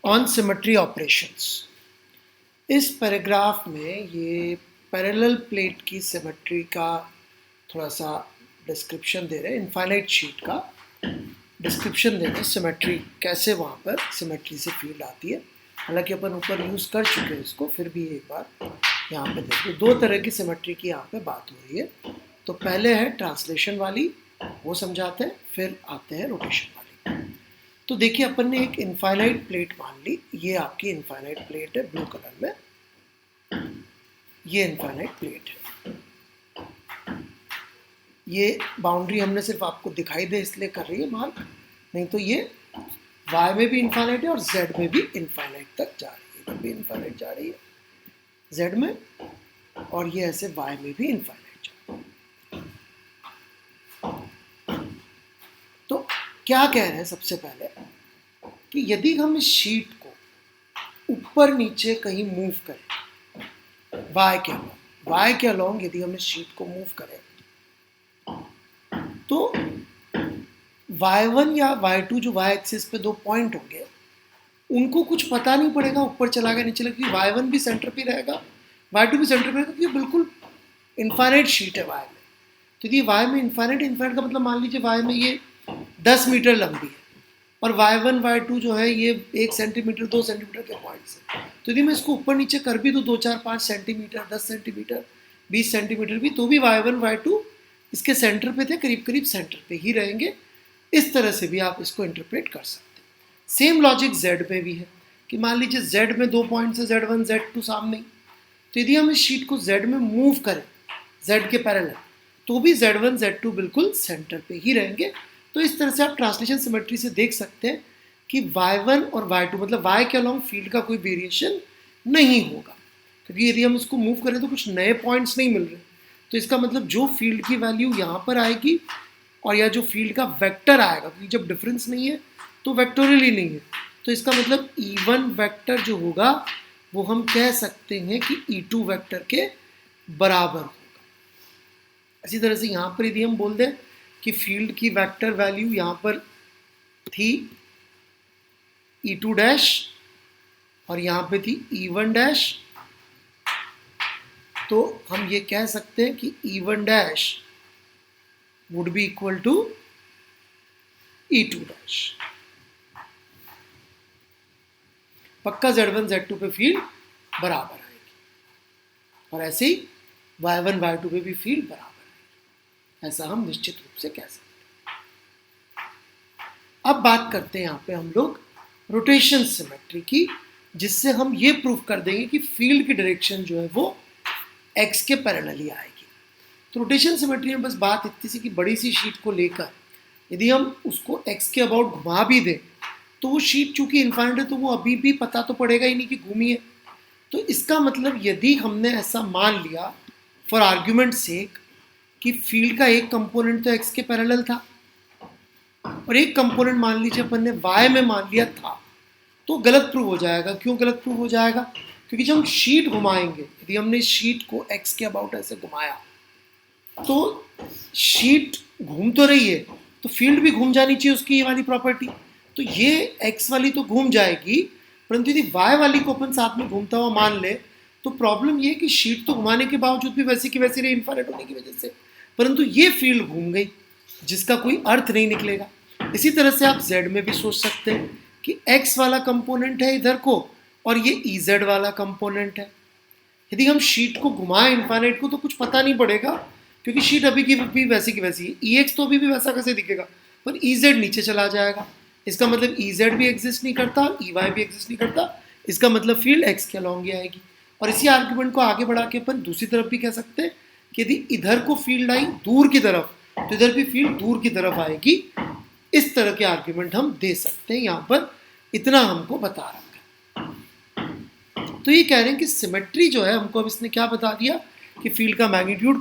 On symmetry operations. इस paragraph में ये पैरेलल प्लेट की सिमेट्री का थोड़ा सा डिस्क्रिप्शन दे रहे हैं, इनफाइनाइट शीट का डिस्क्रिप्शन दे रहे हैं, सिमेट्री कैसे वहाँ पर सिमेट्री से फील्ड आती है। हालांकि अपन ऊपर यूज़ कर चुके हैं इसको, फिर भी एक बार यहाँ पे देखिए दो तरह की सिमेट्री की यहाँ पे बात हो रही है। तो पहले है ट्रांसलेशन वाली, वो समझाते हैं, फिर आते हैं रोटेशन वाली। तो देखिए अपन ने एक इनफाइनाइट प्लेट मान ली, ये आपकी इनफाइनाइट प्लेट है ब्लू कलर में, ये इनफाइनाइट प्लेट है। ये बाउंड्री हमने सिर्फ आपको दिखाई दे इसलिए कर रही है मार्क, नहीं तो ये y में भी इनफाइनाइट है और z में भी इनफाइनाइट तक जा रही है, इधर भी इनफाइनाइट जा रही है z में, और ये ऐसे y में भी इनफाइनाइट जा रही है। तो क्या कह रहे हैं सबसे पहले कि यदि हम इस शीट को ऊपर नीचे कहीं मूव करें y के अलोंग यदि हम इस शीट को मूव करें तो y1 या y2 जो y एक्सिस पे दो पॉइंट होंगे उनको कुछ पता नहीं पड़ेगा ऊपर चला गया नीचे लगा, क्योंकि y1 भी सेंटर पे रहेगा, y2 भी सेंटर पे रहेगा, क्योंकि बिल्कुल इनफाइनाइट शीट है y में। तो ये y में इनफाइनाइट का मतलब मान लीजिए y में ये 10 मीटर लंबी है और y1 y2 जो है ये 1 सेंटीमीटर 2 सेंटीमीटर के पॉइंट्स है। तो यदि मैं इसको ऊपर नीचे कर भी दूँ 2 4 5 सेंटीमीटर 10 सेंटीमीटर 20 सेंटीमीटर भी, तो भी y1 y2 इसके सेंटर पे थे, करीब करीब सेंटर पे ही रहेंगे। इस तरह से भी आप इसको इंटरप्रेट कर सकते हैं। सेम लॉजिक z में भी है कि मान लीजिए z में दो पॉइंट्स है z1 z2 सामने ही, तो यदि हम इस शीट को z में मूव करें z के पैरेलल तो भी z1 z2 बिल्कुल सेंटर पे ही रहेंगे। तो इस तरह से आप ट्रांसलेशन सिमेट्री से देख सकते हैं कि y1 और y2 मतलब y के अलोंग फील्ड का कोई वेरिएशन नहीं होगा, क्योंकि यदि हम इसको मूव करें तो कुछ नए पॉइंट्स नहीं मिल रहे। तो इसका मतलब जो फील्ड की वैल्यू यहाँ पर आएगी और या जो फील्ड का वेक्टर आएगा, क्योंकि जब डिफरेंस नहीं है तो वेक्टोरियल ही नहीं है, तो इसका मतलब E1 वेक्टर जो होगा वो हम कह सकते हैं कि E2 वेक्टर के बराबर होगा। इसी तरह से यहाँ पर यदि हम बोल दें कि फील्ड की वेक्टर वैल्यू यहाँ पर थी E2 डैश और यहाँ पे थी E1 डैश, तो हम ये कह सकते हैं कि E1 dash would be equal to E2 dash. पक्का Z1 Z2 पे फील्ड बराबर आएगी और ऐसे ही Y1 Y2 पे भी फील्ड बराबर आएगी, ऐसा हम निश्चित रूप से कह सकते हैं। अब बात करते हैं यहाँ पे हम लोग रोटेशन सिमेट्री की, जिससे हम ये प्रूव कर देंगे कि फील्ड की डायरेक्शन जो है वो x के पैरेलल ही आएगी। तो रोटेशन सिमेट्री में बस बात इतनी सी कि बड़ी सी शीट को लेकर यदि हम उसको x के अबाउट घुमा भी दें तो वो शीट चूंकि इनफाइनाइट है तो वो अभी भी पता तो पड़ेगा ही नहीं कि घूमी है। तो इसका मतलब यदि हमने ऐसा मान लिया फॉर आर्ग्यूमेंट सेक कि फील्ड का एक कंपोनेंट तो x के पैरेलल था और एक कंपोनेंट मान लीजिए अपन ने y में मान लिया था, तो गलत प्रूव हो जाएगा। क्यों गलत प्रूव हो जाएगा? क्योंकि जब हम शीट घुमाएंगे, यदि हमने शीट को x के अबाउट ऐसे घुमाया तो शीट घूम तो रही है तो फील्ड भी घूम जानी चाहिए उसकी ये वाली प्रॉपर्टी। तो ये x वाली तो घूम जाएगी, परंतु यदि y वाली को अपन साथ में घूमता हुआ मान ले तो प्रॉब्लम ये है कि शीट तो घुमाने के बावजूद भी वैसी की वैसी रही इनफाइनाइट होने की वजह से, परंतु ये फील्ड घूम गई जिसका कोई अर्थ नहीं निकलेगा। इसी तरह से आप z में भी सोच सकते हैं कि x वाला कंपोनेंट है इधर को और ये Ez वाला कंपोनेंट है। यदि हम शीट को घुमाएं इनफाइनाइट को तो कुछ पता नहीं पड़ेगा, क्योंकि शीट अभी की भी वैसी की वैसी है। Ex तो अभी भी वैसा कैसे दिखेगा, पर Ez नीचे चला जाएगा। इसका मतलब Ez भी एग्जिस्ट नहीं करता और Ey भी एग्जिस्ट नहीं करता। इसका मतलब फील्ड x के अलोंग ही आएगी। और इसी आर्ग्यूमेंट को आगे बढ़ा के अपन दूसरी तरफ भी कह सकते हैं कि यदि इधर को फील्ड आई दूर की तरफ तो इधर भी फील्ड दूर की तरफ आएगी। इस तरह के आर्ग्यूमेंट हम दे सकते हैं, यहाँ पर इतना हमको बता रखा है। तो ये कह रहे हैं कि सिमेट्री जो है हमको अब इसने क्या बता दिया कि फील्ड का मैग्नीट्यूड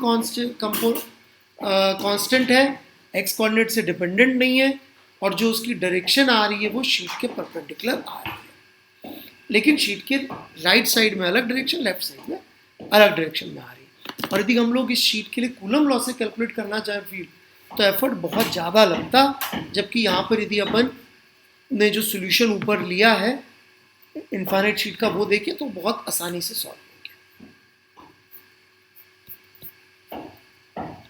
कांस्टेंट है, एक्स कोऑर्डिनेट से डिपेंडेंट नहीं है और जो उसकी डायरेक्शन आ रही है वो शीट के परपेंडिकुलर आ रही है, लेकिन शीट के राइट साइड में अलग डायरेक्शन, लेफ्ट साइड में अलग डायरेक्शन में आ रही है। और यदि हम लोग इस शीट के लिए कूलम लॉ से कैलकुलेट करना चाहें फील्ड तो एफर्ट बहुत ज़्यादा लगता, जबकि यहाँ पर यदि अपन ने जो सोल्यूशन ऊपर लिया है इनफाइनाइट शीट का वो देखिए तो बहुत आसानी से सॉल्व